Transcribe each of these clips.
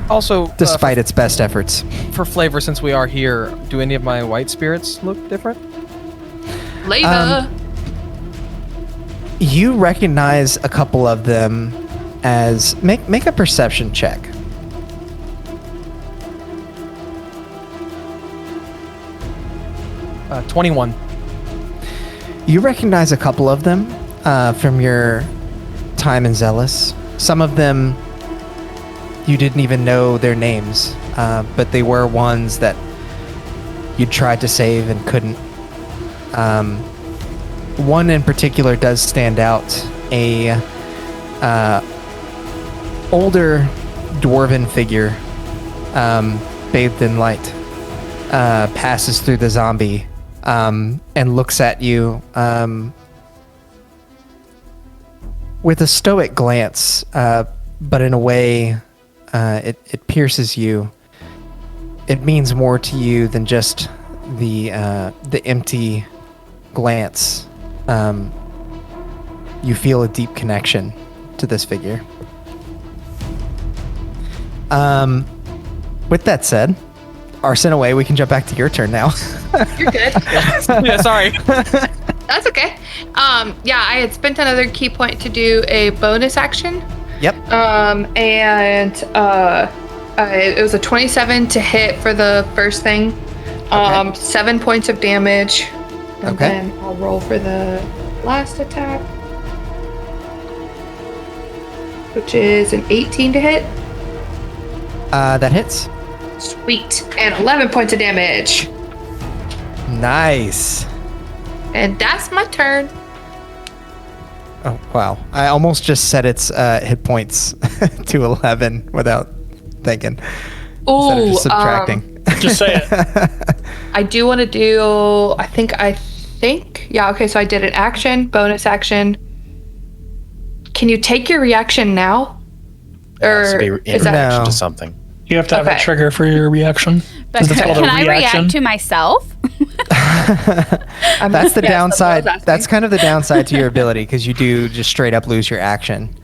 Also, despite its best efforts. For flavor, since we are here, do any of my white spirits look different? Flavor. You recognize a couple of them as make a perception check. Uh, 21. You recognize a couple of them from your time in Zheles. Some of them you didn't even know their names, but they were ones that you tried to save and couldn't. One in particular does stand out. A older dwarven figure, bathed in light, passes through the zombie and looks at you with a stoic glance, but in a way it pierces you. It means more to you than just the empty glance. You feel a deep connection to this figure. With that said, Arson away, we can jump back to your turn now. You're good. Yeah, sorry. That's okay. Yeah, I had spent another key point to do a bonus action. Yep. It was a 27 to hit for the first thing. 7 points of damage. And then I'll roll for the last attack, which is an 18 to hit. That hits. Sweet. And 11 points of damage. Nice. And that's my turn. Oh, wow. I almost just set its hit points to 11 without thinking. Oh, instead of just subtracting. Just say it. I do want to do, I think, yeah, okay, so I did an action, bonus action. Can you take your reaction now? Or is that reaction to something? You have to have a trigger for your reaction. But can I react to myself? That's the downside. That's kind of the downside to your ability, because you do just straight up lose your action.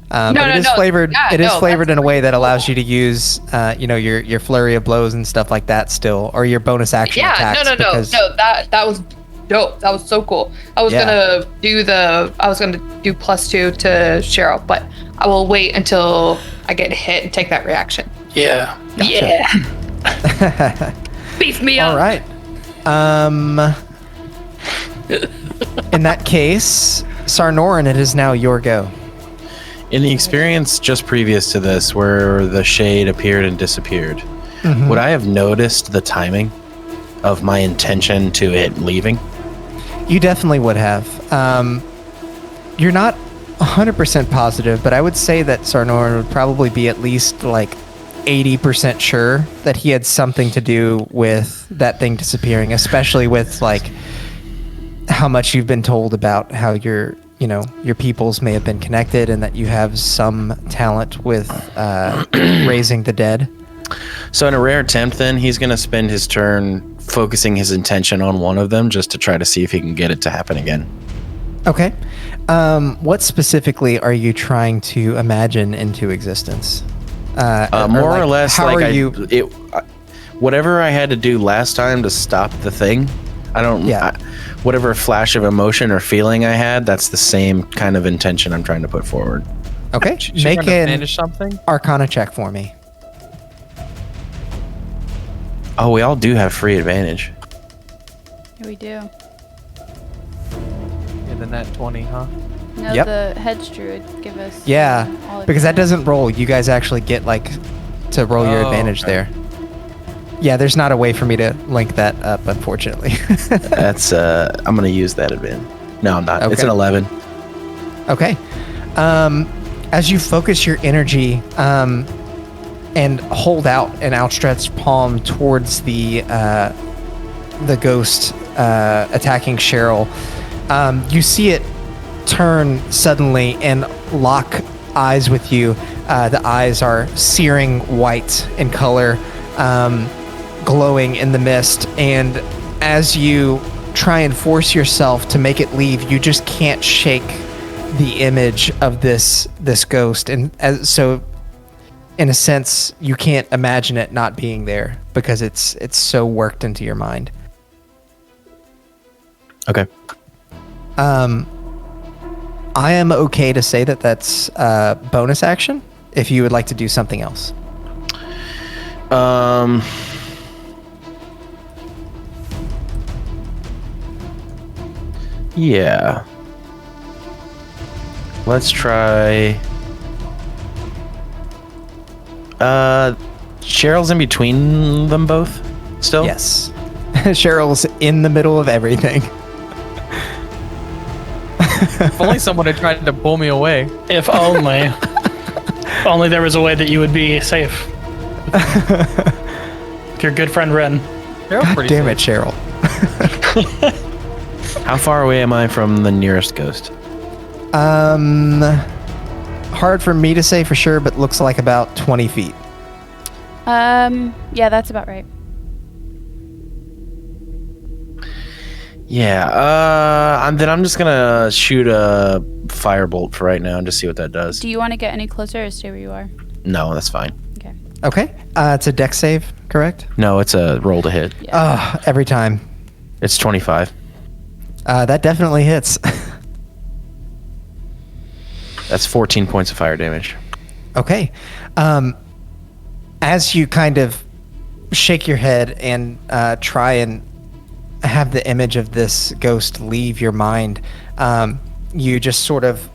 But it is flavored. It is flavored in a way that allows you to use, your flurry of blows and stuff like that still, or your bonus action attacks. No. That was dope. That was so cool. I was gonna do +2 to Cheryl, but I will wait until I get hit and take that reaction. Yeah. Gotcha. Yeah. Beef me up. All right. In that case, Sarnoran, it is now your go. In the experience just previous to this, where the shade appeared and disappeared, would I have noticed the timing of my intention to it leaving? You definitely would have. You're not 100% positive, but I would say that Sarnoran would probably be at least like 80% sure that he had something to do with that thing disappearing, especially with like how much you've been told about how your peoples may have been connected and that you have some talent with raising the dead. So in a rare attempt, then, he's going to spend his turn focusing his intention on one of them just to try to see if he can get it to happen again. Okay. What specifically are you trying to imagine into existence? More or less, how like are you? Whatever I had to do last time to stop the thing, whatever flash of emotion or feeling I had, that's the same kind of intention I'm trying to put forward. Okay, make an Arcana check for me. Oh, we all do have free advantage. Yeah, we do. Yeah, the net 20, huh? No, Yep. the hedge druid give us. Yeah, all because that advantage. doesn't roll. You guys actually get to roll your advantage there. Yeah, there's not a way for me to link that up, unfortunately. That's I'm gonna use that advantage. No, I'm not. Okay. It's an 11. Okay. As you focus your energy and hold out an outstretched palm towards the ghost attacking Cheryl, you see it turn suddenly and lock eyes with you. The eyes are searing white in color, glowing in the mist, and as you try and force yourself to make it leave, you just can't shake the image of this ghost. And so in a sense, you can't imagine it not being there because it's so worked into your mind. Okay. I am okay to say that that's a bonus action if you would like to do something else. Yeah. Let's try. Cheryl's in between them both still? Yes. Cheryl's in the middle of everything. If only someone had tried to pull me away. If only. If only there was a way that you would be safe. With your good friend Ren. God damn it, Cheryl. How far away am I from the nearest ghost? Hard for me to say for sure, but looks like about 20 feet. Yeah, that's about right. Yeah, then I'm just gonna shoot a firebolt for right now and just see what that does. Do you want to get any closer or stay where you are? No, that's fine. Okay. Okay. It's a dex save, correct? No, it's a roll to hit. Yeah. Every time. It's 25. That definitely hits. That's 14 points of fire damage. Okay. As you kind of shake your head and try and have the image of this ghost leave your mind, you just sort of,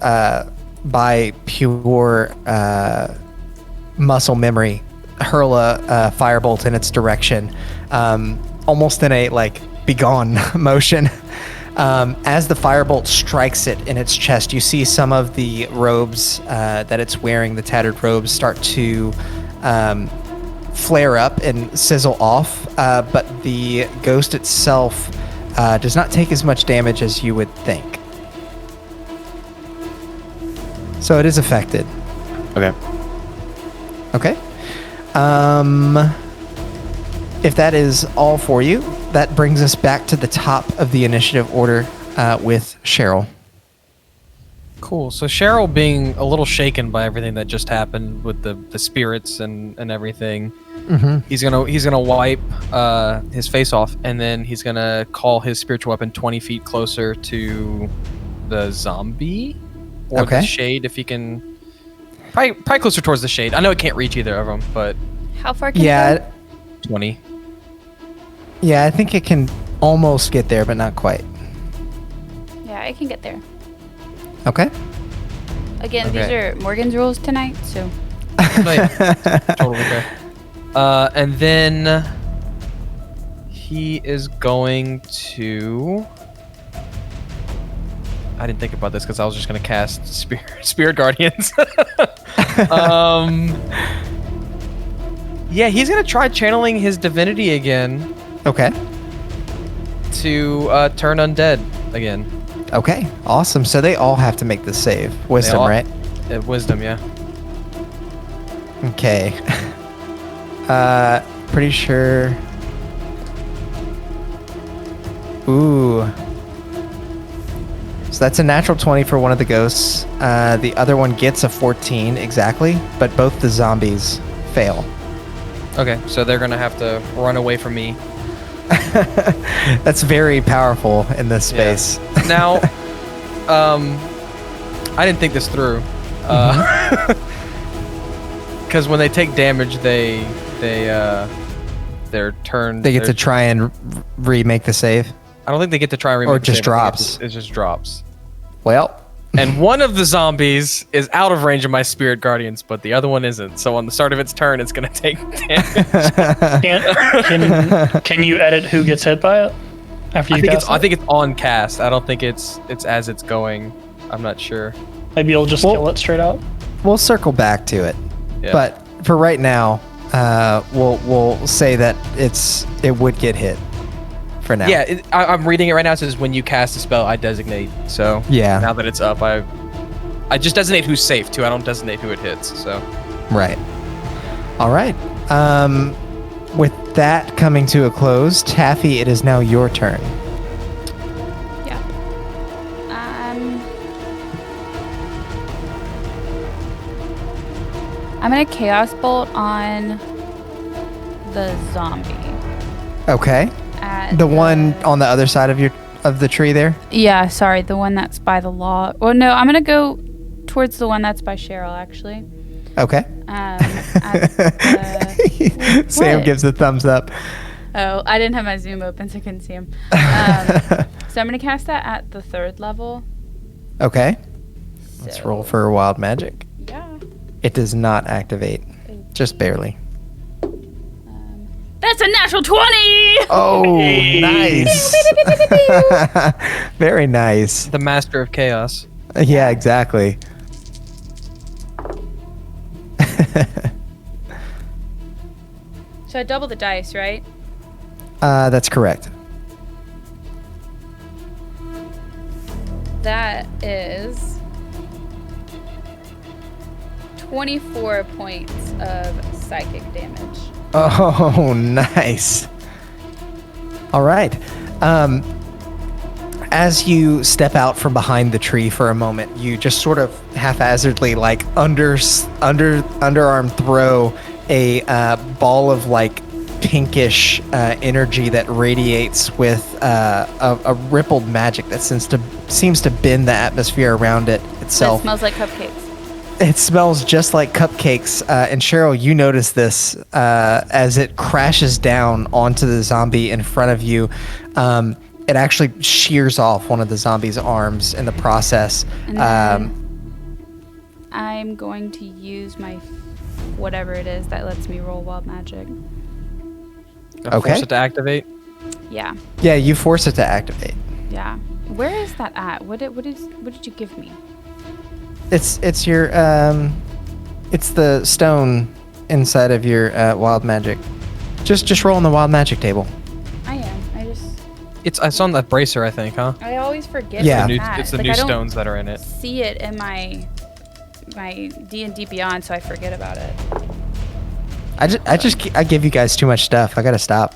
by pure muscle memory, hurl a firebolt in its direction, almost in a like begone motion. As the firebolt strikes it in its chest, you see some of the robes that it's wearing, the tattered robes, start to flare up and sizzle off, but the ghost itself does not take as much damage as you would think. So it is affected. Okay. Okay. If that is all for you, that brings us back to the top of the initiative order with Cheryl. Cool. So Cheryl, being a little shaken by everything that just happened with the spirits and everything, he's gonna wipe his face off, and then he's gonna call his spiritual weapon 20 feet closer to the zombie or the shade, if he can. Probably closer towards the shade. I know it can't reach either of them, but How far can it go? 20. Yeah, I think it can almost get there, but not quite. Yeah, I can get there. Okay. Again, these are Morgan's rules tonight, so. No, yeah. Totally fair. And then he is going to. I didn't think about this because I was just going to cast Spirit Guardians. Yeah, he's going to try channeling his divinity again. Okay. To turn undead again. Okay. Awesome. So they all have to make the save. Wisdom, right? Wisdom, yeah. Okay. Pretty sure. Ooh. So that's a natural 20 for one of the ghosts. The other one gets a 14 exactly, but both the zombies fail. Okay, so they're gonna have to run away from me. That's very powerful in this space. Yeah. Now, I didn't think this through. Because when they take damage, they're turned. They get to try and remake the save. I don't think they get to try and remake or just the save. drops. It just drops. Well. And one of the zombies is out of range of my Spirit Guardians, but the other one isn't. So on the start of its turn, it's going to take damage. Can you edit who gets hit by it after you cast it? I think it's on cast. I don't think it's as it's going. I'm not sure. Maybe you'll just kill it straight out. We'll circle back to it. Yeah. But for right now, we'll say that it would get hit. For now. Yeah, I'm reading it right now. It says when you cast a spell, I designate. So yeah. Now that it's up, I just designate who's safe too. I don't designate who it hits. So right. All right. With that coming to a close, Taffy, it is now your turn. Yeah. I'm gonna Chaos Bolt on the zombie. Okay. At The one on the other side of the tree there? Yeah, sorry, the one that's by the log. Well, no, I'm gonna go towards the one that's by Cheryl, actually. Okay. Sam What? gives a thumbs up. Oh, I didn't have my Zoom open, so I couldn't see him. So I'm gonna cast that at the 3rd level. Okay. Let's So, roll for wild magic. Yeah. It does not activate. Just barely. That's a natural 20! Oh, nice. Very nice. The master of chaos. Yeah, exactly. So I double the dice, right? That's correct. That is 24 points of psychic damage. Oh, nice. All right. As you step out from behind the tree for a moment, you just sort of haphazardly, like underarm throw a ball of like pinkish energy that radiates with a rippled magic that seems to bend the atmosphere around it So itself. it smells like cupcakes. It smells just like cupcakes. And Cheryl, you notice this as it crashes down onto the zombie in front of you. It actually shears off one of the zombie's arms in the process. And then I'm going to use my whatever it is that lets me roll wild magic. Gotta Okay. Force it to activate. Yeah, Yeah, you force it to activate. yeah. Where is that at? What did you give me? It's your it's the stone inside of your wild magic. Just roll on the wild magic table. I am. It's on that bracer, I think, huh? I always forget. Yeah. about New, that. it's the Like, new I don't stones that are in it. see it in my D&D Beyond, so I forget about it. I give you guys too much stuff. I gotta stop.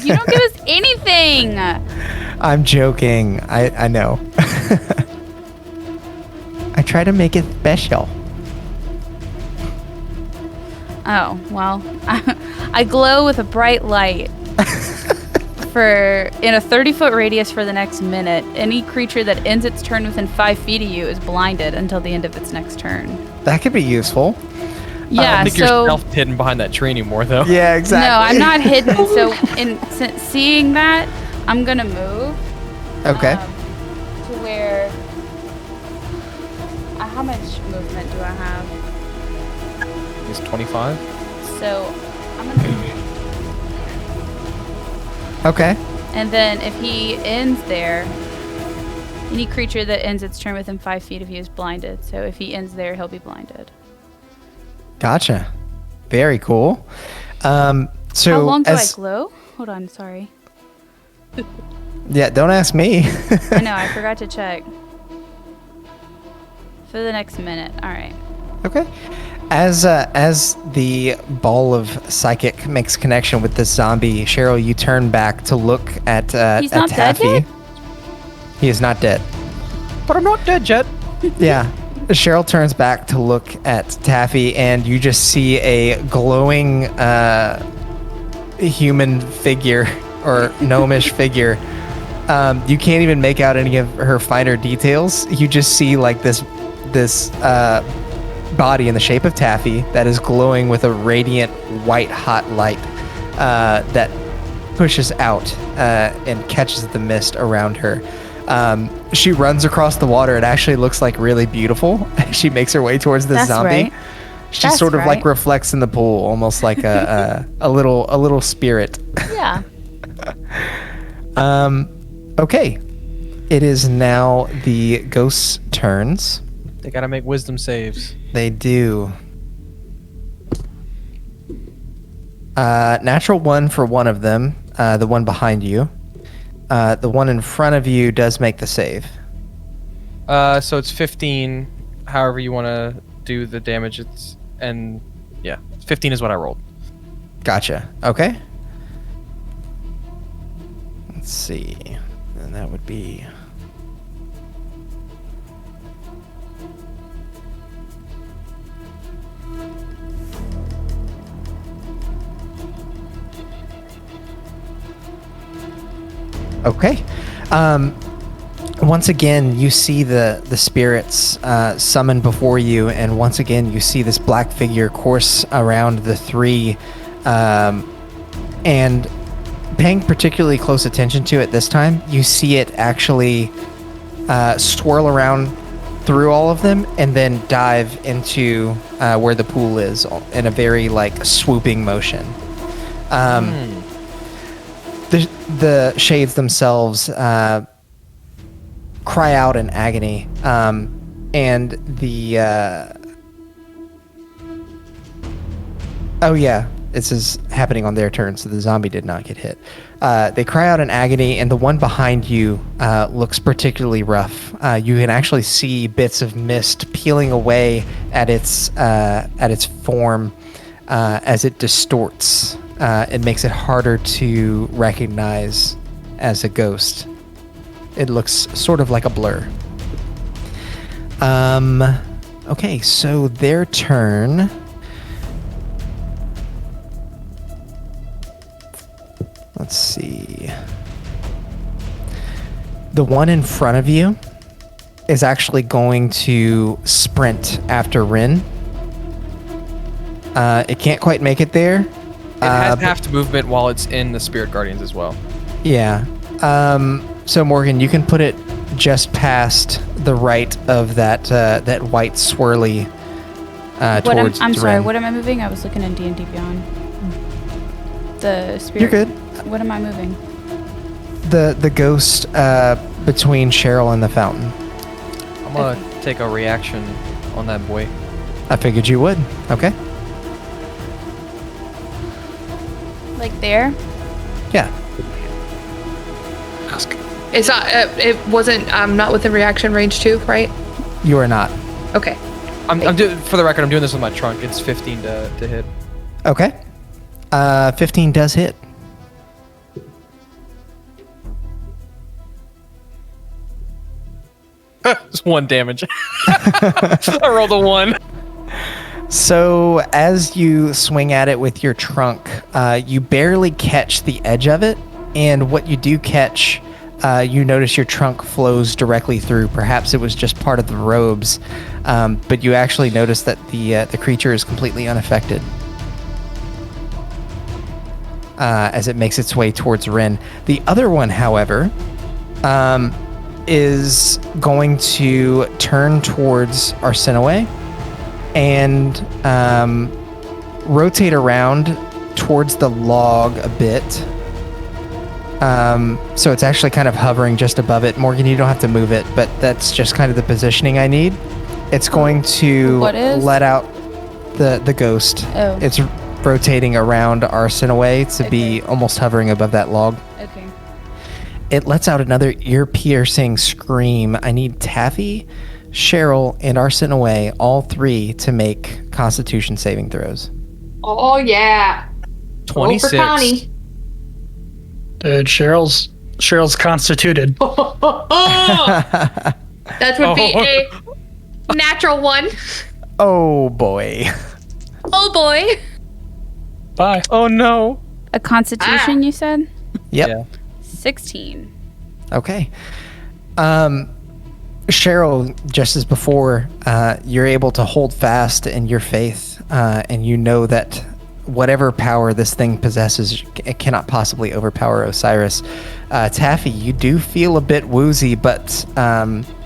You don't give us anything. I'm joking. I know. I try to make it special. Oh, well, I glow with a bright light in a 30-foot radius for the next minute. Any creature that ends its turn within 5 feet of you is blinded until the end of its next turn. That could be useful. I Yeah, don't think so you're stealth hidden behind that tree anymore, though. Yeah, exactly. no, I'm not hidden. So since seeing that, I'm gonna move. Okay. To where? How much movement do I have? He's 25. So I'm gonna. Okay. And then if he ends there, any creature that ends its turn within 5 feet of you is blinded. So if he ends there, he'll be blinded. Gotcha. Very cool. So How long do I glow? Hold on, sorry. Yeah, don't ask me. I know, I forgot to check. For the next minute. All right. Okay. As the ball of psychic makes connection with this zombie, Cheryl, you turn back to look at He's not dead Taffy. yet? He is not dead. But I'm not dead yet. Yeah. Cheryl turns back to look at Taffy, and you just see a glowing human figure or gnomish figure. You can't even make out any of her finer details. You just see like this body in the shape of Taffy that is glowing with a radiant white hot light that pushes out and catches the mist around her. She runs across the water. It actually looks like really beautiful. She makes her way towards the That's zombie. right. She That's sort of like right. reflects in the pool, almost like a little spirit. Yeah. Okay. It is now the ghost's turns. They gotta make wisdom saves. They do. Natural 1 for one of them, the one behind you. The one in front of you does make the save. So it's 15. However you want to do the damage. Yeah, 15 is what I rolled. Gotcha. Okay. Let's see. And that would be... Okay. Once again, you see the spirits summoned before you, and once again, you see this black figure course around the three, and paying particularly close attention to it this time, you see it actually swirl around through all of them and then dive into where the pool is in a very like swooping motion. The shades themselves cry out in agony, and the this is happening on their turn, so the zombie did not get hit. They cry out in agony, and the one behind you looks particularly rough. You can actually see bits of mist peeling away at its form as it distorts. It makes it harder to recognize as a ghost. It looks sort of like a blur. Okay, so their turn. Let's see. The one in front of you is actually going to sprint after Rin. It can't quite make it there. It has half movement while it's in the Spirit Guardians as well. Yeah. So Morgan, you can put it just past the right of that white swirly towards I'm sorry, Rin. what am I moving? I was looking in D&D Beyond. The spirit. You're good. What am I moving? The ghost between Cheryl and the fountain. I'm gonna take a reaction on that boy. I figured you would. Okay. Like there? Yeah. It's not. It wasn't. I'm not within reaction range too, right? You are not. Okay. I'm doing, for the record, I'm doing this with my trunk. It's 15 to hit. Okay. 15 does hit. It's 1 damage. I rolled a 1. So as you swing at it with your trunk, you barely catch the edge of it, and what you do catch, you notice your trunk flows directly through. Perhaps it was just part of the robes, but you actually notice that the creature is completely unaffected as it makes its way towards Rin. The other one, however, is going to turn towards Arsinoe and rotate around towards the log a bit. So it's actually kind of hovering just above it. Morgan, you don't have to move it, but that's just kind of the positioning I need. It's going to let out the ghost. Oh. It's rotating around Arsinoe to be almost hovering above that log. Okay. It lets out another ear-piercing scream. I need Taffy, Cheryl, and Arsinoe, all three, to make Constitution saving throws. Oh yeah. 26. Roll for Connie. Dude, Cheryl's constituted. That would be a natural 1. Oh boy. Oh boy. Bye. Oh no. A constitution, you said? Yep. Yeah. 16. Okay. Cheryl, just as before, you're able to hold fast in your faith, and you know that whatever power this thing possesses, it cannot possibly overpower Osiris. Taffy, you do feel a bit woozy, but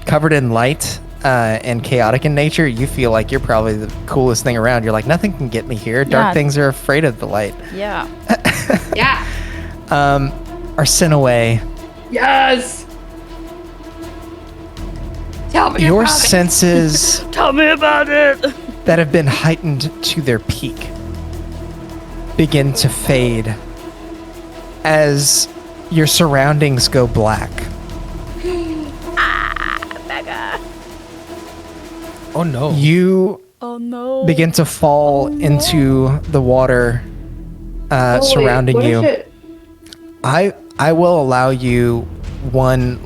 covered in light and chaotic in nature, you feel like you're probably the coolest thing around. You're like, nothing can get me here. Dark things are afraid of the light. Yeah. Yeah. Arsinoe, Yes. Tell me your about it. senses Tell me about it. that have been heightened to their peak begin to fade as your surroundings go black. Becca. Oh no. You Oh no. begin to fall into the water surrounding you. It? I will allow you one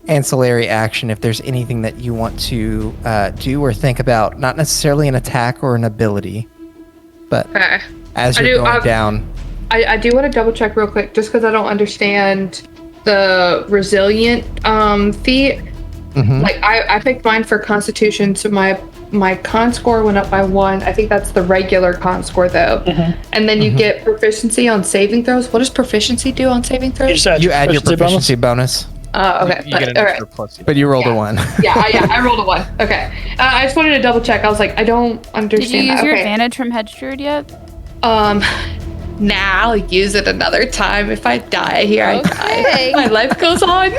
ancillary action if there's anything that you want to do or think about, not necessarily an attack or an ability, but Okay. as you're going down. I do want to double check real quick, just because I don't understand the resilient feat. Like I picked mine for Constitution, so my con score went up by 1. I think that's the regular con score though. And then you get proficiency on saving throws. What does proficiency do on saving throws? You add your proficiency bonus. Okay. You get an extra plus. But you rolled a 1. I rolled a 1. Okay. I just wanted to double check. I was like, I don't understand. Did you use that. your Okay. advantage from Hedge Druid yet? Nah, I'll use it another time. If I die here, I die. My life goes on.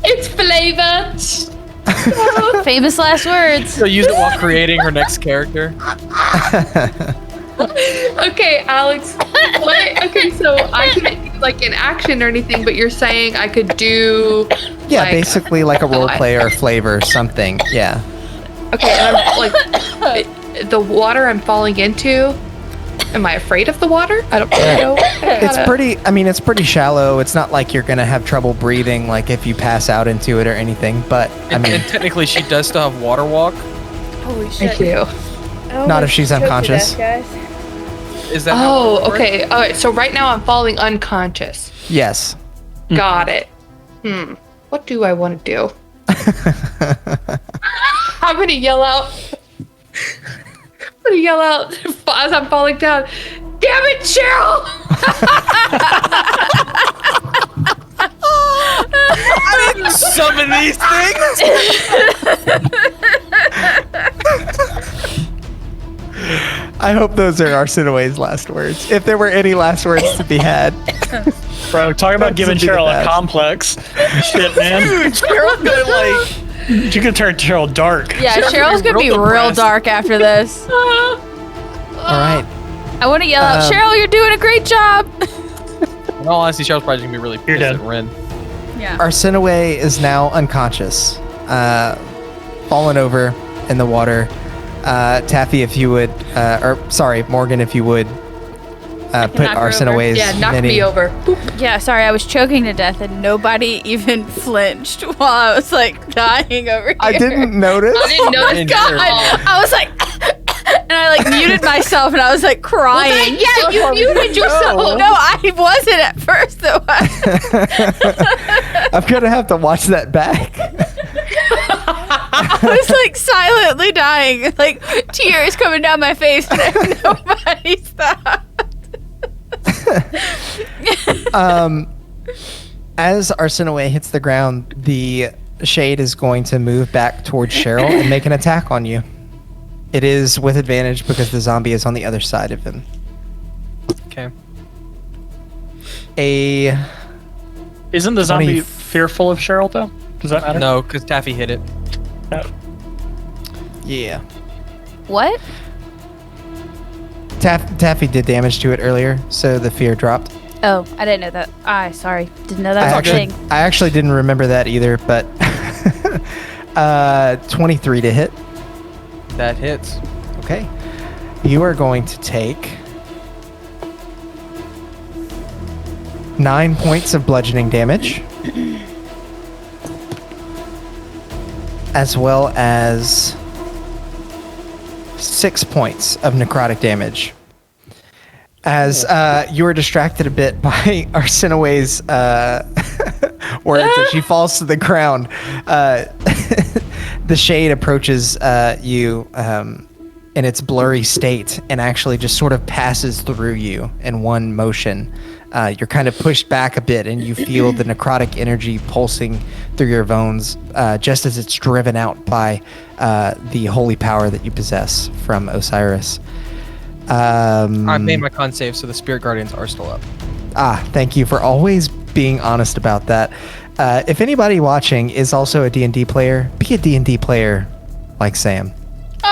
It's flavor. Famous last words. So use it while creating her next character. Okay, Alex. What? Okay, so I can't do like an action or anything, but you're saying I could do. Yeah, like, basically like a role play or flavor, something. Yeah. Okay, and I'm like the water I'm falling into. Am I afraid of the water? I don't know. It's pretty shallow. It's not like you're gonna have trouble breathing, like if you pass out into it or anything. But And technically, she does still have water walk. Holy Thank you. not if she's unconscious. Is that? how it works? Okay. All right. So right now I'm falling unconscious. Yes. Got it. What do I want to do? I'm gonna yell out. As I'm falling down. Damn it, Cheryl! I didn't summon these things. I hope those are Arsinoe's last words. If there were any last words to be had. Bro, talk about giving That's a big Cheryl a bad. complex. Shit, man. Dude, Cheryl's gonna like. You could turn Cheryl dark. Yeah, Cheryl's gonna be real depressed. dark after this. All right. I want to yell out, Cheryl, you're doing a great job. In all honesty, Cheryl's probably gonna be really pissed dead. at Ren. Yeah. Arsinoe is now unconscious, fallen over in the water. Taffy, if you would, Morgan, if you would, put knock her over. Arsinoe's Yeah, knock mini. me over. Yeah, sorry, I was choking to death and nobody even flinched while I was like dying over here. I didn't notice. I didn't notice. God, I was like, and I like muted myself and I was like crying. Yeah, you muted yourself. No, I wasn't at first though. I'm gonna have to watch that back. I was like silently dying, like tears coming down my face, and nobody stopped. As Arsinoe hits the ground, the shade is going to move back towards Cheryl and make an attack on you. It is with advantage because the zombie is on the other side of him. Okay. Isn't the zombie 20 fearful of Cheryl, though? Does that matter? No, because Taffy hit it. No. Yeah. What? Taffy did damage to it earlier, so the fear dropped. Oh, I didn't know that. Sorry, didn't know that was a thing. I actually didn't remember that either, but 23 to hit. That hits. Okay. You are going to take 9 points of bludgeoning damage, as well as 6 points of necrotic damage. As you are distracted a bit by Arsinoe's words as she falls to the ground, the shade approaches you in its blurry state and actually just sort of passes through you in one motion. You're kind of pushed back a bit and you feel the necrotic energy pulsing through your bones just as it's driven out by the holy power that you possess from Osiris. I made my con save, so the spirit guardians are still up. Thank you for always being honest about that. If anybody watching is also a D&D player, be a D&D player like Sam.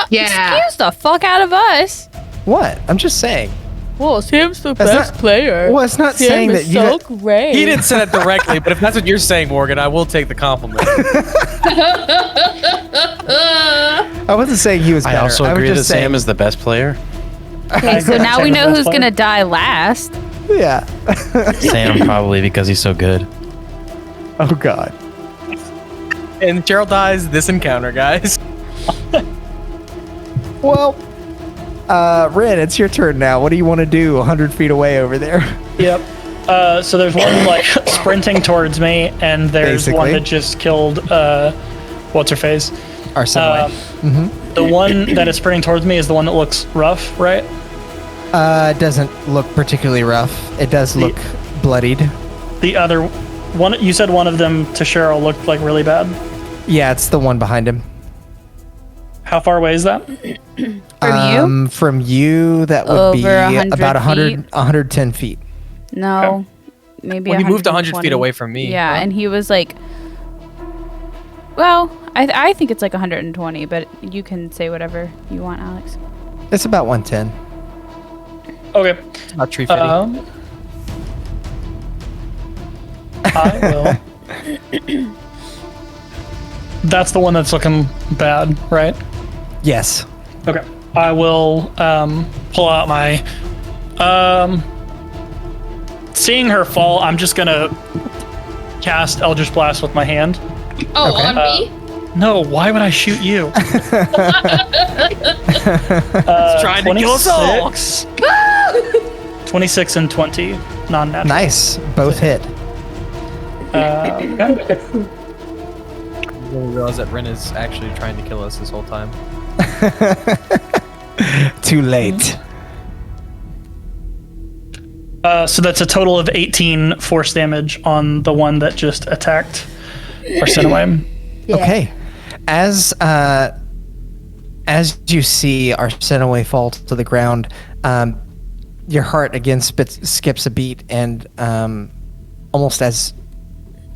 Yeah. Excuse the fuck out of us. What? I'm just saying. Well, Sam's the That's best not- player. Well, it's not Sam saying is that you... so great. He didn't say that directly, but if that's what you're saying, Morgan, I will take the compliment. I wasn't saying he was better. I also was agree that just saying- Sam is the best player. Okay, so now we know who's gonna die last. Yeah. Sam probably because he's so good. Oh, God. And Cheryl dies this encounter, guys. Well, Rin, it's your turn now. What do you want to do 100 feet away over there? Yep. So there's one like sprinting towards me, and there's one that just killed what's her face? Arsene. The one that is sprinting towards me is the one that looks rough, right? It doesn't look particularly rough. It does look bloodied. The other one, you said one of them to Cheryl looked like really bad. Yeah, it's the one behind him. How far away is that? From you? From you, that would be about 110 feet. No, maybe. Well, he moved 100 feet away from me. Yeah, and he was like, well, I think it's like 120, but you can say whatever you want, Alex. It's about 110. Okay. It's not tree fitting. I will. That's the one that's looking bad, right? Yes. Okay. I will pull out my... seeing her fall, I'm just going to cast Eldritch Blast with my hand. Oh, okay. On me? No, why would I shoot you? He's trying to kill us all. 26 and 20, non-natural. Nice. Both hit. Okay. I didn't realize that Ren is actually trying to kill us this whole time. Too late. So that's a total of 18 force damage on the one that just attacked Arsene. Okay. As you see Arsene fall to the ground, your heart again skips a beat, and almost as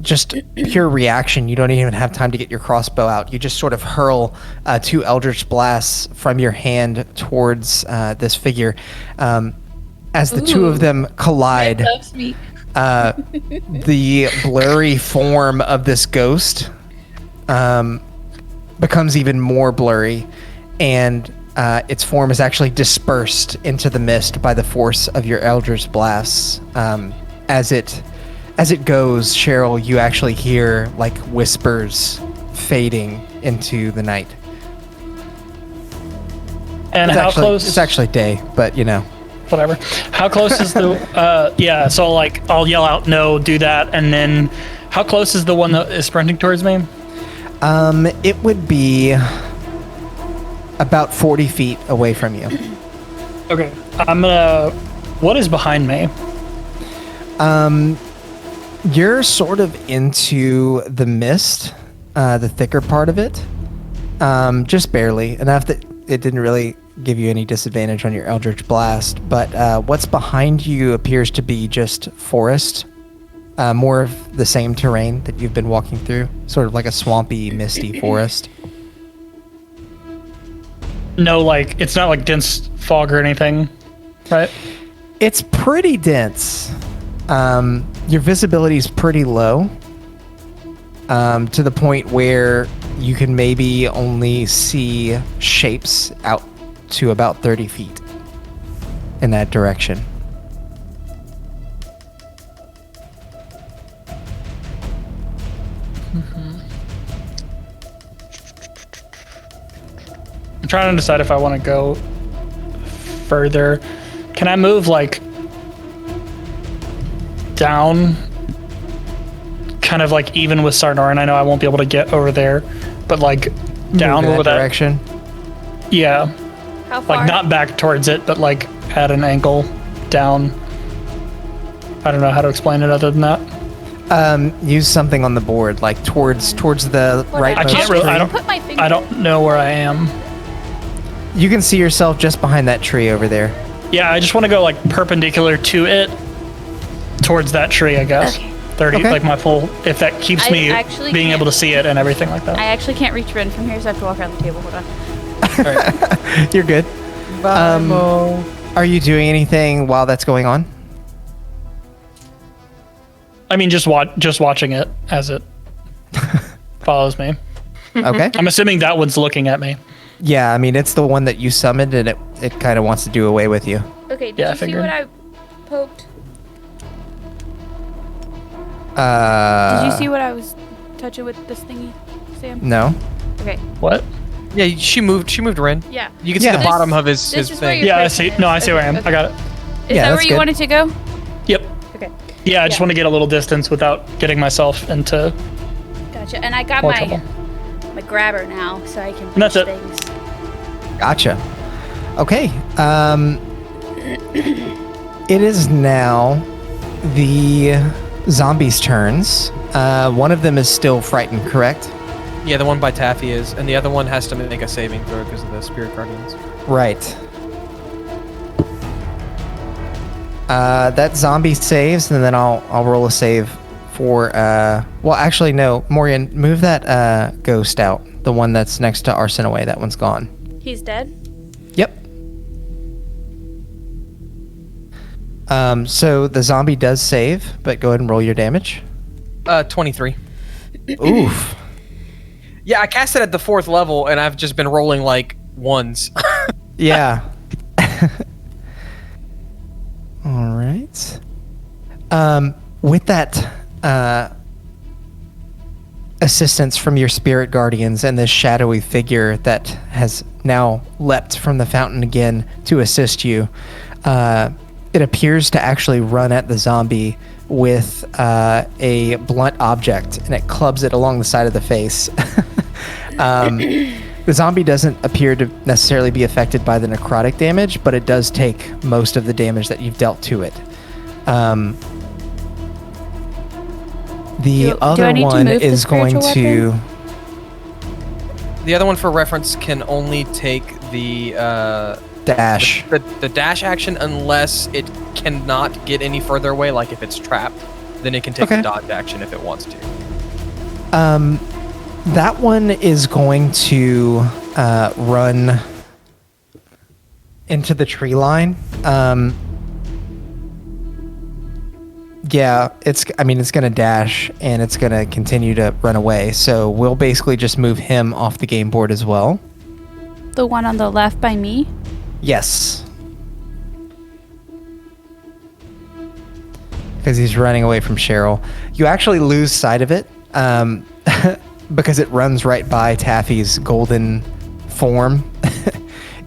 just pure reaction, you don't even have time to get your crossbow out. You just sort of hurl 2 Eldritch Blasts from your hand towards this figure. As the two of them collide, the blurry form of this ghost becomes even more blurry, and its form is actually dispersed into the mist by the force of your Eldritch Blasts. As it goes, Cheryl, you actually hear like whispers fading into the night. And how close? It's actually day, but you know. Whatever. How close is the? Yeah. So like, I'll yell out, "No, do that!" And then, how close is the one that is sprinting towards me? It would be about 40 feet away from you. Okay. I'm gonna. What is behind me? You're sort of into the mist, the thicker part of it, just barely enough that it didn't really give you any disadvantage on your Eldritch Blast, but what's behind you appears to be just forest, more of the same terrain that you've been walking through, sort of like a swampy, misty forest. No, like, it's not like dense fog or anything, right? It's pretty dense. Your visibility is pretty low, to the point where you can maybe only see shapes out to about 30 feet in that direction. I'm trying to decide if I want to go further. Can I move like down, kind of like even with Sarnoran? I know I won't be able to get over there, but like down Move in with that direction. Yeah. How far? Like not back towards it, but like at an angle down. I don't know how to explain it other than that. Use something on the board, like towards the right. I can't really. I don't know where I am. You can see yourself just behind that tree over there. Yeah, I just want to go like perpendicular to it, towards that tree, I guess. Okay. 30, Okay. like my full. If that keeps I me actually being can't- able to see it and everything like that. I actually can't reach Ren from here, so I have to walk around the table. Hold on. You're good. Are you doing anything while that's going on? I mean, just watching it as it follows me. Okay. I'm assuming that one's looking at me. Yeah, I mean, it's the one that you summoned, and it kind of wants to do away with you. Okay, did Yeah, I you see figured. what I poked? Did you see what I was touching with this thingy, Sam? No. Okay. What? Yeah, she moved Ren. Yeah. You can see the Yeah. bottom of his This is where thing. your Yeah, I person see. is. No, I see where I am. Okay. I got it. Is Yeah, that that's where you good. wanted to go? Yep. Okay. Yeah, I just want to get a little distance without getting myself into Gotcha. And I got more my trouble. grabber now, so I can And that's reach it. things. Gotcha. Okay. It is now the zombies' turns. One of them is still frightened, correct? Yeah, the one by Taffy is, and the other one has to make a saving throw because of the spirit guardians. Right. That zombie saves, and then I'll roll a save for. Well, actually, no. Morgan, move that ghost out. The one that's next to Arsenaway. That one's gone. He's dead? Yep. So the zombie does save, but go ahead and roll your damage. 23. Oof. Yeah, I cast it at the 4th level, and I've just been rolling like ones. Yeah. All right. With that assistance from your spirit guardians and this shadowy figure that has now leapt from the fountain again to assist you, it appears to actually run at the zombie with a blunt object, and it clubs it along the side of the face. The zombie doesn't appear to necessarily be affected by the necrotic damage, but it does take most of the damage that you've dealt to it. The Do I other need to one move the is going spiritual to... The other one, for reference, can only take the dash. the dash action unless it cannot get any further away. Like if it's trapped, then it can take Okay. the dodge action if it wants to. That one is going to run into the tree line. Yeah, it's going to dash, and it's going to continue to run away. So we'll basically just move him off the game board as well. The one on the left by me? Yes. Because he's running away from Cheryl. You actually lose sight of it because it runs right by Taffy's golden form.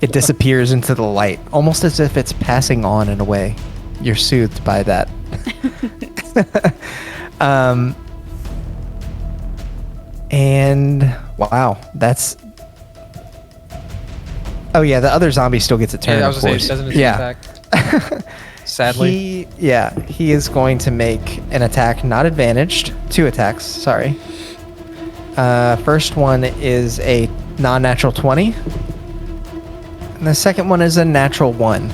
It disappears into the light, almost as if it's passing on in a way. You're soothed by that. And wow, that's... Oh yeah, the other zombie still gets a turn. Yeah, I of was gonna course. say, doesn't it Yeah. attack? Sadly. He is going to make an attack, not advantaged. 2 attacks, sorry. First one is a non-natural 20. And the second one is a natural 1.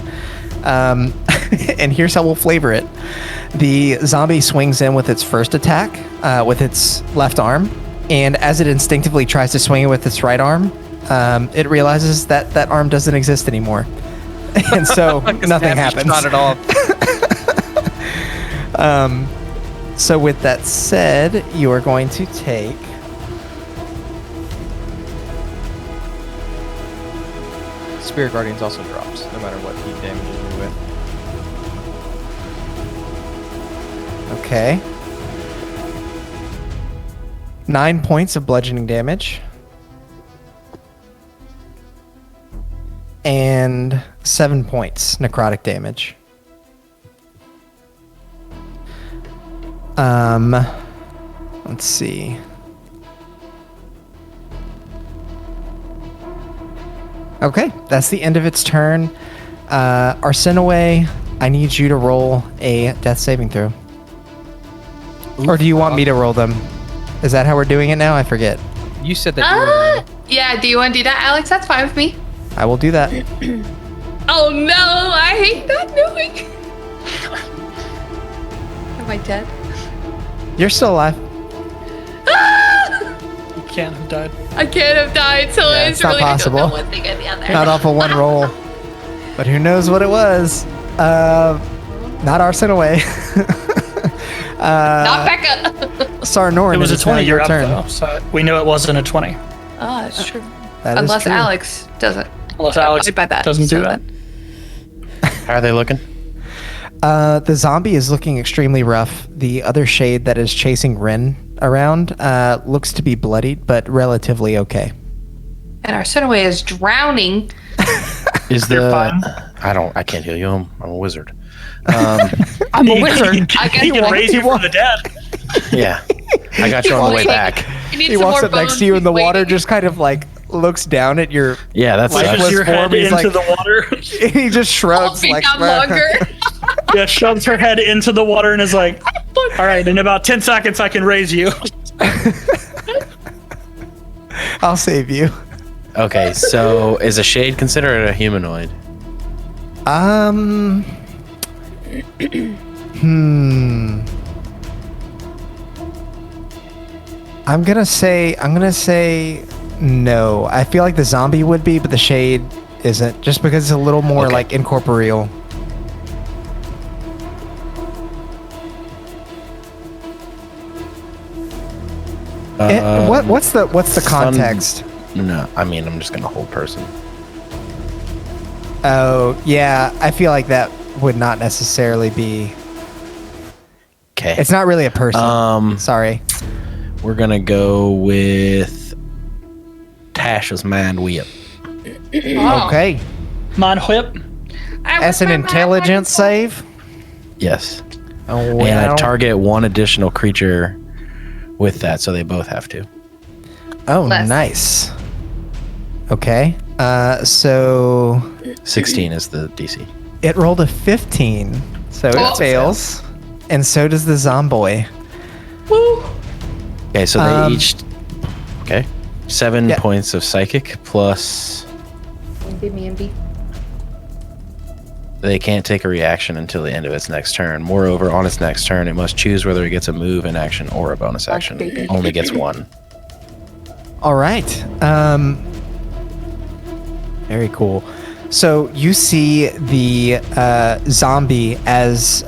And here's how we'll flavor it. The zombie swings in with its first attack, with its left arm. And as it instinctively tries to swing it with its right arm, it realizes that that arm doesn't exist anymore. And so nothing happens. Not at all. So with that said, you are going to take... Spirit Guardians also drops, no matter what he damages me with. Okay. 9 points of bludgeoning damage. And 7 points necrotic damage. Let's see. Okay, that's the end of its turn. Arsenaway, I need you to roll a death saving throw. Or do you want me to roll them? Is that how we're doing it now? I forget. You said that. You were Yeah, do you want to do that, Alex? That's fine with me. I will do that. Oh no, I hate not knowing. Am I dead? You're still alive. You can't have died. I can't have died, so Yeah, I it's just not really possible. don't know one thing or the other. Not off of one roll. But who knows what it was? Not Arsenaway. Not Becca. Sarnorin, It was a it's now 20 your you're up turn. though, so we knew it wasn't a 20. Oh, that's true. That is Unless true. Alex doesn't. Unless Alex abide by that, doesn't do so that. How are they looking? The zombie is looking extremely rough. The other shade that is chasing Rin around looks to be bloodied, but relatively okay. and our Sinaway is drowning. Is You're fine. I can't heal you. I'm a wizard. I'm a wizard. He can raise you from the dead. Yeah. I got you on the way back. He walks up next to you in the water, just kind of like looks down at your. Yeah, that's Lifeless Your head form, he's into like- the water. He just shrugs like. longer. Yeah, shoves her head into the water and is like, all right, in about 10 seconds I can raise you. I'll save you. Okay, so is a shade considered a humanoid? I'm gonna say no. I feel like the zombie would be, but the shade isn't, just because it's a little more Okay. like incorporeal. What's the context? No, I mean I'm just gonna hold person. Oh yeah, I feel like that would not necessarily be. Okay. It's not really a person. Sorry. We're gonna go with Tasha's mind whip. Oh. Okay. Mind whip. That's an intelligence save. Yes. Oh, And I target one additional creature with that, so they both have to. Oh, Less. nice. Okay. So 16 is the DC. it rolled a 15, so it Oh. fails, and so does the zomboy. Woo. Okay, so they each. Okay. 7 Yeah. points of psychic plus. Give me MB. They can't take a reaction until the end of its next turn. Moreover, on its next turn, it must choose whether it gets a move, an action, or a bonus action. baby. Only gets one. All right. Very cool. So you see the zombie as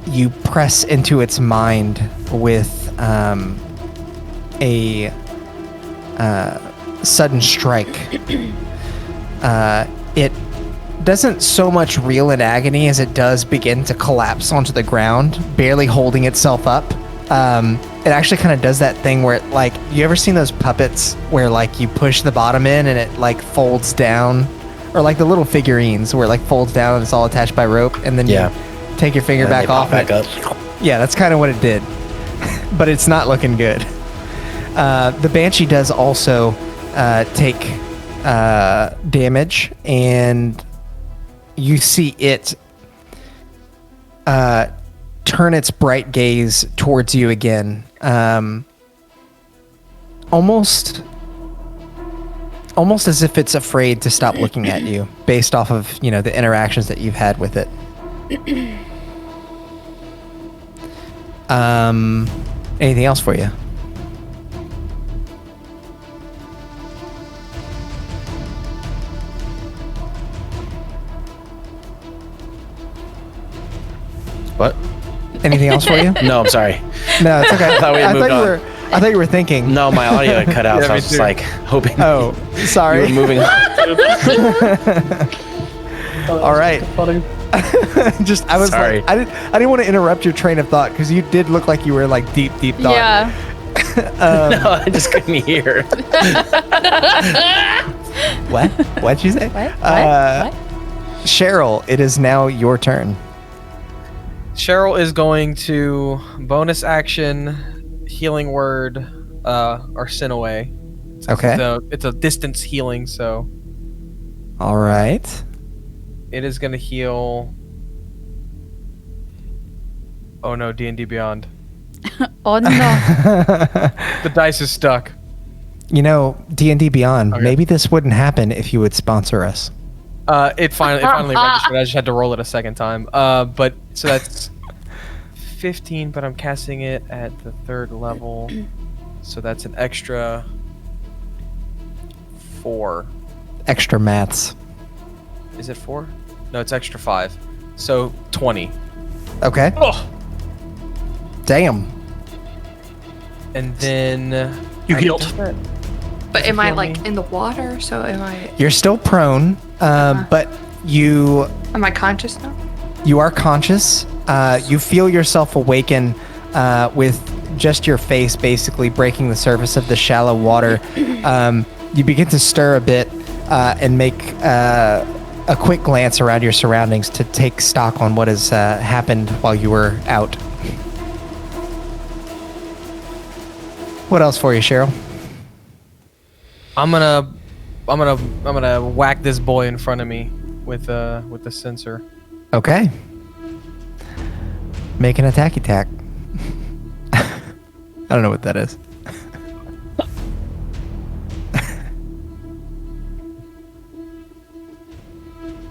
you press into its mind with a sudden strike. It doesn't so much reel in agony as it does begin to collapse onto the ground, barely holding itself up. It actually kind of does that thing where it, like, you ever seen those puppets where like you push the bottom in and it like folds down, or like the little figurines where it like folds down and it's all attached by rope, and then Yeah. you take your finger And back they pop off. back and up. Yeah, that's kind of what it did, but it's not looking good. The Banshee does also take damage, and you see it turn its bright gaze towards you again, almost as if it's afraid to stop looking at you, based off of the interactions that you've had with it. Anything else for you? What? Anything else for you? No, I'm sorry. No, it's okay. I thought we had moved on. I thought you were thinking. No, my audio had cut out, Yeah, so I me was just too. like hoping Oh, you sorry. were moving on. All right. I was Sorry. like, I didn't want to interrupt your train of thought, because you did look like you were like deep thought. Yeah. No, I just couldn't hear. What? What'd you say? What? Uh, What? Cheryl, it is now your turn. Cheryl is going to bonus action healing word Arsenaway. Okay. It's a distance healing, so All right. it is going to heal. Oh no, D&D Beyond. Oh no. The dice is stuck. D&D Beyond, Okay. maybe this wouldn't happen if you would sponsor us. It finally registered. I just had to roll it a second time. But so that's 15, but I'm casting it at the 3rd level, so that's an extra 4. Extra maths. Is it 4? No, it's extra 5. So 20. Okay. Oh, Damn. And then you healed. But am I Feel like me? in the water? So am You're still prone, but you I conscious now? are conscious. You feel yourself awaken with just your face basically breaking the surface of the shallow water, you begin to stir a bit and make a quick glance around your surroundings to take stock on what has happened while you were out. What else for you, Cheryl? I'm gonna whack this boy in front of me with the sensor. Okay. Make an attack. I don't know what that is.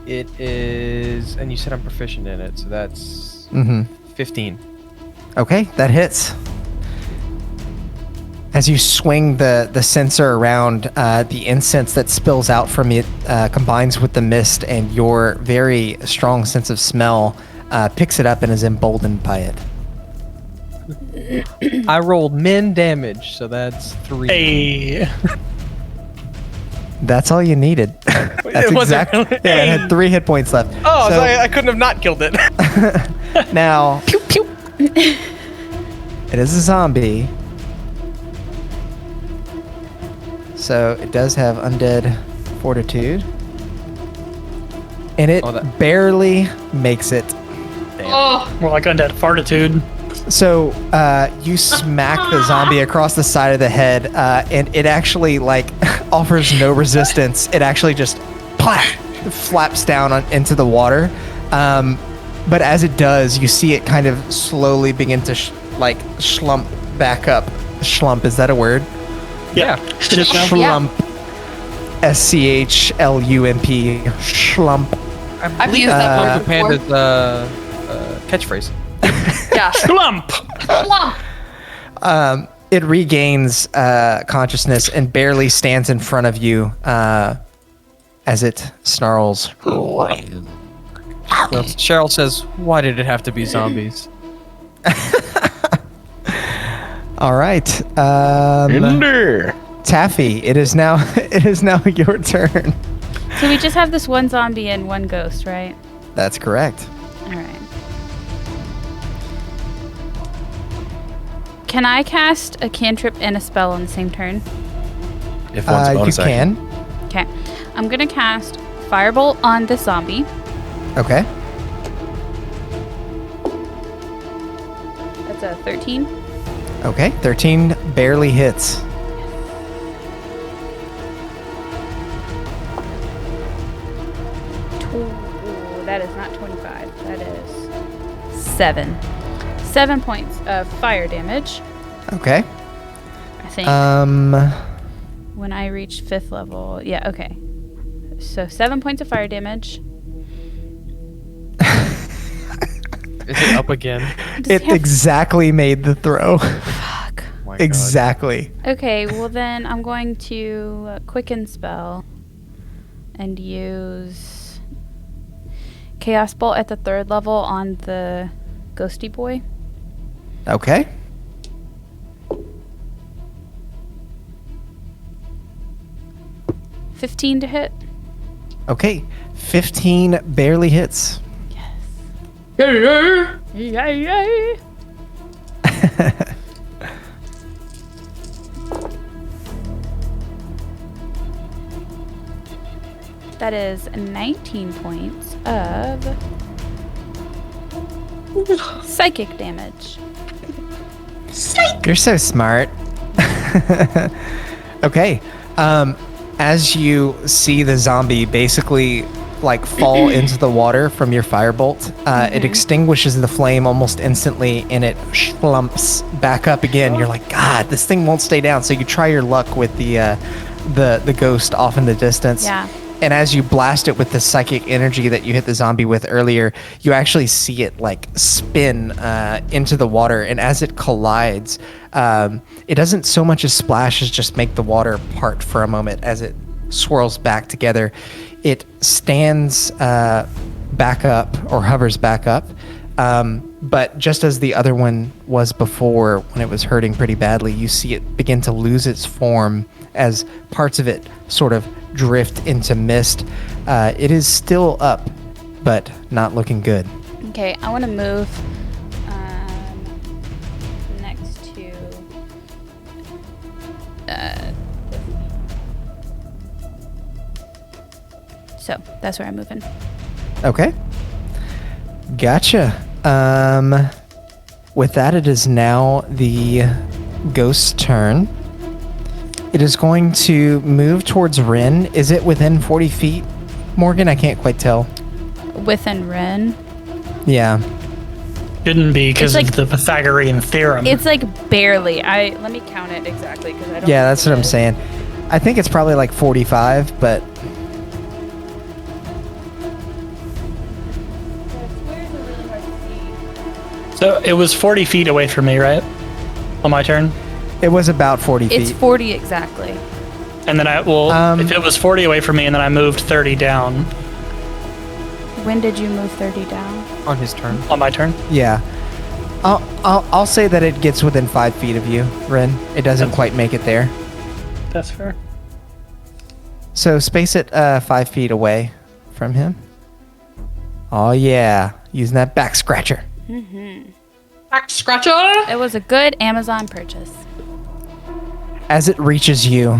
It is, and you said I'm proficient in it, so that's 15. Okay, that hits. As you swing the sensor around, the incense that spills out from it combines with the mist, and your very strong sense of smell picks it up and is emboldened by it. I rolled min damage, so that's 3. Hey. That's all you needed. That's exactly. Yeah, it had 3 hit points left. Oh, so, I couldn't have not killed it. Now, Pew pew. it is a zombie. So it does have undead fortitude. And it barely makes it. Oh, More like undead fartitude. So you smack the zombie across the side of the head, and it actually offers no resistance. It actually just flaps down into the water. But as it does, you see it kind of slowly begin to slump back up. Schlump, is that a word? Yeah. It is now. Schlump. SCHLUMP. Schlump. I've used that Uncle one before. Panda's catchphrase. Yeah. Slump. It regains consciousness and barely stands in front of you as it snarls. So Cheryl says, "Why did it have to be zombies?" All right, Taffy. It is now your turn. So we just have this one zombie and one ghost, right? That's correct. All right. Can I cast a cantrip and a spell on the same turn? If one's You bonus action. can. Okay. I'm gonna cast Firebolt on the zombie. Okay. That's a 13. Okay. 13 barely hits. That is not 25. That is 7. 7 points of fire damage. Okay. I think when I reached 5th level. Yeah. Okay. So 7 points of fire damage. Is it up again? It exactly made the throw. Fuck. Oh my God. Exactly. Okay, well then I'm going to quicken spell and use Chaos Bolt at the 3rd level on the ghosty boy. Okay. $15 to hit. Okay. 15 barely hits. Yay, yay. That is 19 points of psychic damage. You're so smart. Okay. As you see the zombie basically fall into the water from your firebolt, it extinguishes the flame almost instantly, and it slumps back up again. You're like, God, this thing won't stay down. So you try your luck with the ghost off in the distance. Yeah. And as you blast it with the psychic energy that you hit the zombie with earlier, you actually see it spin into the water. And as it collides, it doesn't so much as splash as just make the water part for a moment. As it swirls back together, it stands back up or hovers back up. But just as the other one was before, when it was hurting pretty badly, you see it begin to lose its form as parts of it sort of drift into mist. It is still up, but not looking good. Okay, I want to move next to So that's where I'm moving. Okay. Gotcha. With that, it is now the ghost's turn. It is going to move towards Rin. Is it within 40 feet, Morgan? I can't quite tell. Within Ren. Yeah. Shouldn't be because It's of the Pythagorean theorem. It's like barely. Let me count it exactly because I don't. Yeah, that's what I'm saying. I think it's probably like 45, but So it was 40 feet away from me, right? On my turn? it was about 40 It's feet. 40 exactly. And then if it was 40 away from me and then I moved 30 down When did you move 30 down? On his turn. on my turn. Yeah. I'll say that it gets within 5 feet of you, Rin. It doesn't quite make it there. That's fair. So space it 5 feet away from him. Oh yeah, using that back scratcher. Back scratcher. It was a good Amazon purchase. As it reaches you,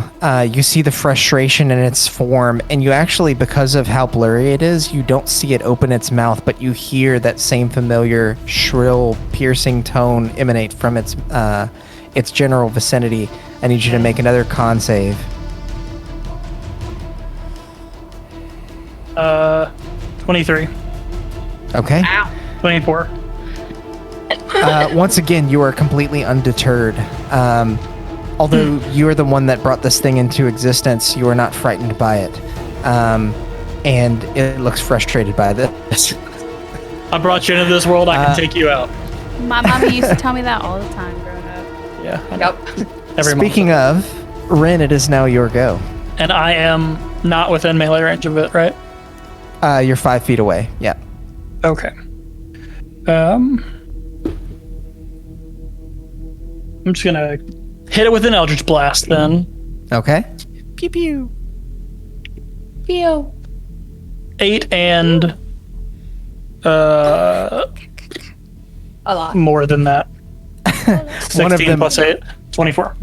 you see the frustration in its form, and you actually, because of how blurry it is, you don't see it open its mouth, but you hear that same familiar, shrill, piercing tone emanate from its general vicinity. I need you to make another con save. 23. Okay. 24. Once again, you are completely undeterred. Although you are the one that brought this thing into existence, you are not frightened by it. And it looks frustrated by this. I brought you into this world, I can take you out. My mama used to tell me that all the time growing up. Yeah. Yep. Speaking of, Rin, it is now your go. And I am not within melee range of it, right? You're 5 feet away. Yeah. Okay. I'm just gonna hit it with an Eldritch Blast then. Okay. Pew pew. 8 and A lot. more than that. 16 One of them- plus 8, 24.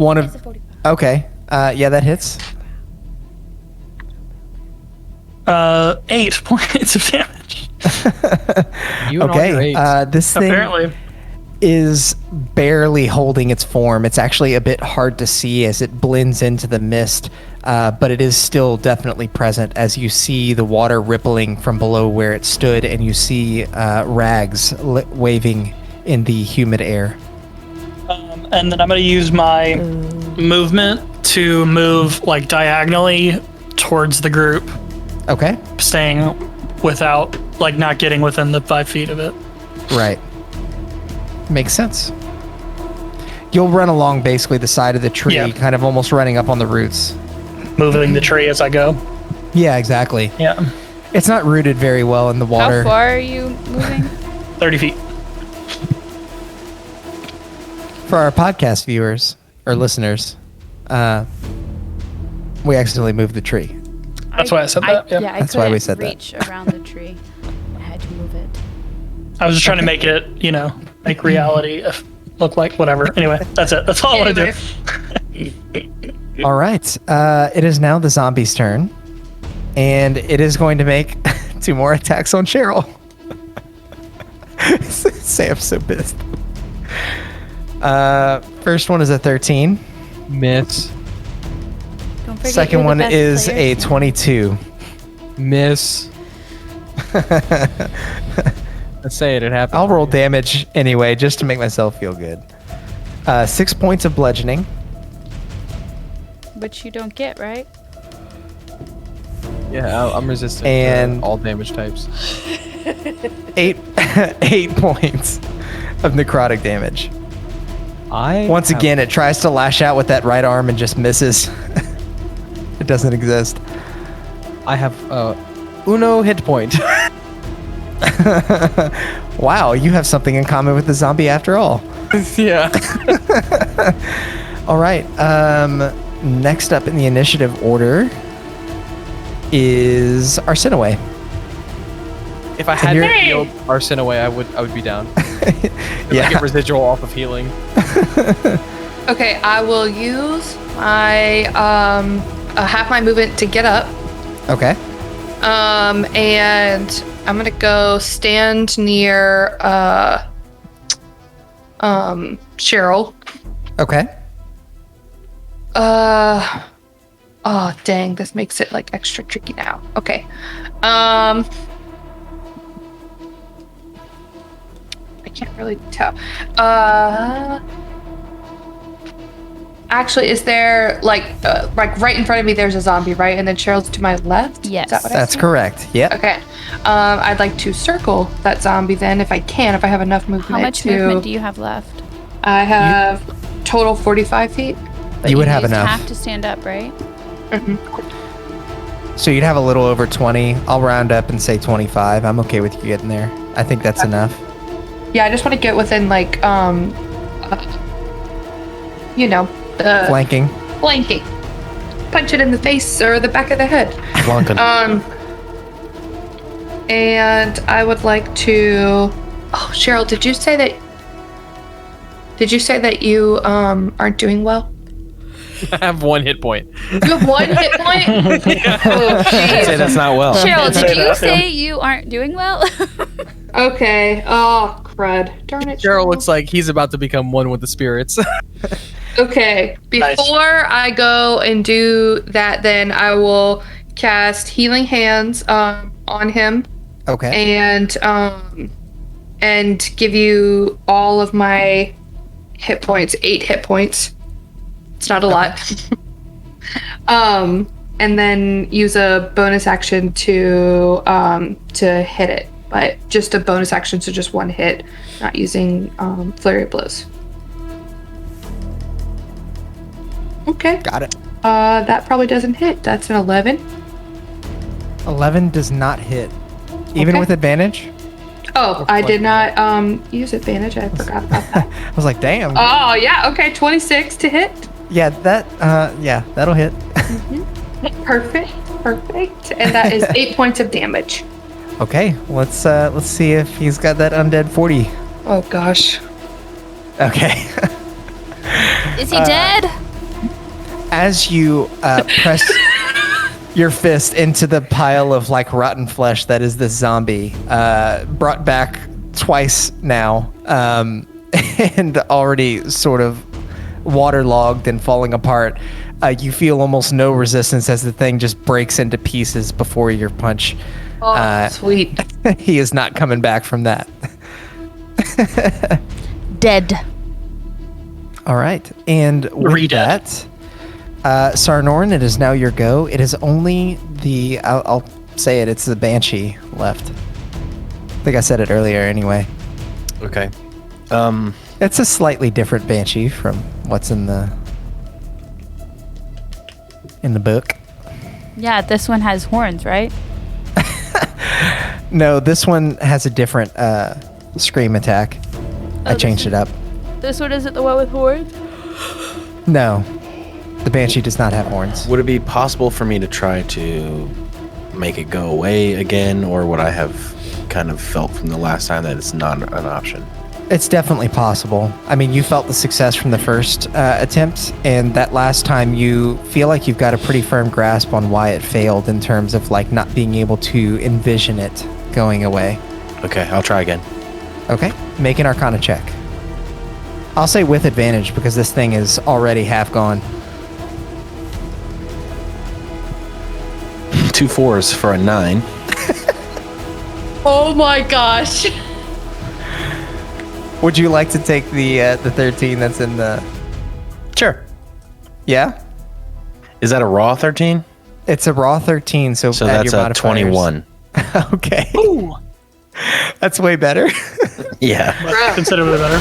Okay. Yeah, that hits. 8 points of damage. You and all your Okay. eights. This thing Apparently. is barely holding its form. It's actually a bit hard to see as it blends into the mist, but it is still definitely present as you see the water rippling from below where it stood, and you see rags waving in the humid air. And then I'm going to use my movement to move like diagonally towards the group, Okay. staying without, like, not getting within the 5 feet of it. Right. Makes sense. You'll run along basically the side of the tree, Yeah. kind of almost running up on the roots. Moving the tree as I go. Yeah, exactly. Yeah. It's not rooted very well in the water. How far are you moving? 30 feet. For our podcast viewers or listeners, we accidentally moved the tree. That's why I said that. Yeah. Yeah, I That's why we couldn't said that. reach around the tree. I had to move it. I was just trying to make it, make reality look like whatever. Anyway, that's it. That's all I want to do. All right. It is now the zombie's turn, and it is going to make 2 more attacks on Cheryl. Sam's so pissed. First one is a 13. Miss. Don't forget Second you're the one best is player. a 22. Miss. Let's say it happened. I'll roll damage anyway, just to make myself feel good. 6 points of bludgeoning. Which you don't get, right? Yeah, I'm resistant And- to all damage types. 8 points of necrotic damage. Once again, it tries to lash out with that right arm and just misses. It doesn't exist. I have uno hit point. Wow, you have something in common with the zombie after all. Yeah. All right. Next up in the initiative order is Arsenaway. If I had you're- healed Arsenaway, I would be down. I Yeah. get residual off of healing. Okay, I will use my half my movement to get up. Okay. And I'm gonna go stand near Cheryl. Okay. Oh dang, this makes it like extra tricky now. Okay. I can't really tell. Actually, is there like right in front of me? There's a zombie, right? And then Cheryl's to my left. Yes. Is that what That's correct. Yep. Okay. I'd like to circle that zombie then, if I can, if I have enough movement. How much movement do you have left? I have total 45 feet. But You would have used enough. half to stand up, right? So you'd have a little over 20. I'll round up and say 25. I'm okay with you getting there. I think that's enough. Yeah, I just want to get within like Flanking. flanking. Punch it in the face or the back of the head. Flunking. And I would like to. Oh, Cheryl, did you say that you aren't doing well? I have 1 hit point. You have 1 hit point? Oh, I'd say jeez. that's not well. Cheryl, say did you that, say you aren't doing well? Okay. Oh, crud. Darn it. Cheryl looks like he's about to become one with the spirits. Okay. Nice. Before I go and do that, then I will cast Healing Hands on him Okay. and give you all of my hit points, 8 hit points. It's not a lot. And then use a bonus action to hit it, but just a bonus action, so just 1 hit, not using flurry of blows. Okay. Got it. That probably doesn't hit. That's an 11. 11 does not hit. Even Okay. with advantage? Oh, I did not use advantage. I forgot about that. I was like, damn. Oh, yeah. Okay, 26 to hit. Yeah, that'll hit. Perfect. And that is 8 points of damage. Okay, let's see if he's got that undead 40. Oh, gosh. Okay. Is he dead? As you press your fist into the pile of like rotten flesh that is this zombie, brought back twice now, and already sort of waterlogged and falling apart, you feel almost no resistance as the thing just breaks into pieces before your punch. Oh, sweet. He is not coming back from that. Dead. All right, and with Re-dead. that, Sarnorn, it is now your go. It is only the I'll say it. It's the Banshee left. I think I said it earlier. Anyway, Okay. it's a slightly different Banshee from what's in the book. Yeah, this one has horns, right? No, this one has a different scream attack. I changed it up. This one isn't the one with horns? No, the Banshee does not have horns. Would it be possible for me to try to make it go away again, or would I have kind of felt from the last time that it's not an option? It's definitely possible. I mean, you felt the success from the first attempt, and that last time you feel like you've got a pretty firm grasp on why it failed in terms of like not being able to envision it going away. Okay, I'll try again. Okay, make an Arcana check. I'll say with advantage because this thing is already half gone. 2 4s for a 9. Oh my gosh. Would you like to take the 13 that's in the? Sure. Yeah, Is that a raw 13? it's a raw 13, so So add that's your a modifiers. 21. Okay, Ooh. that's way better. Yeah. Bruh. Considerably better.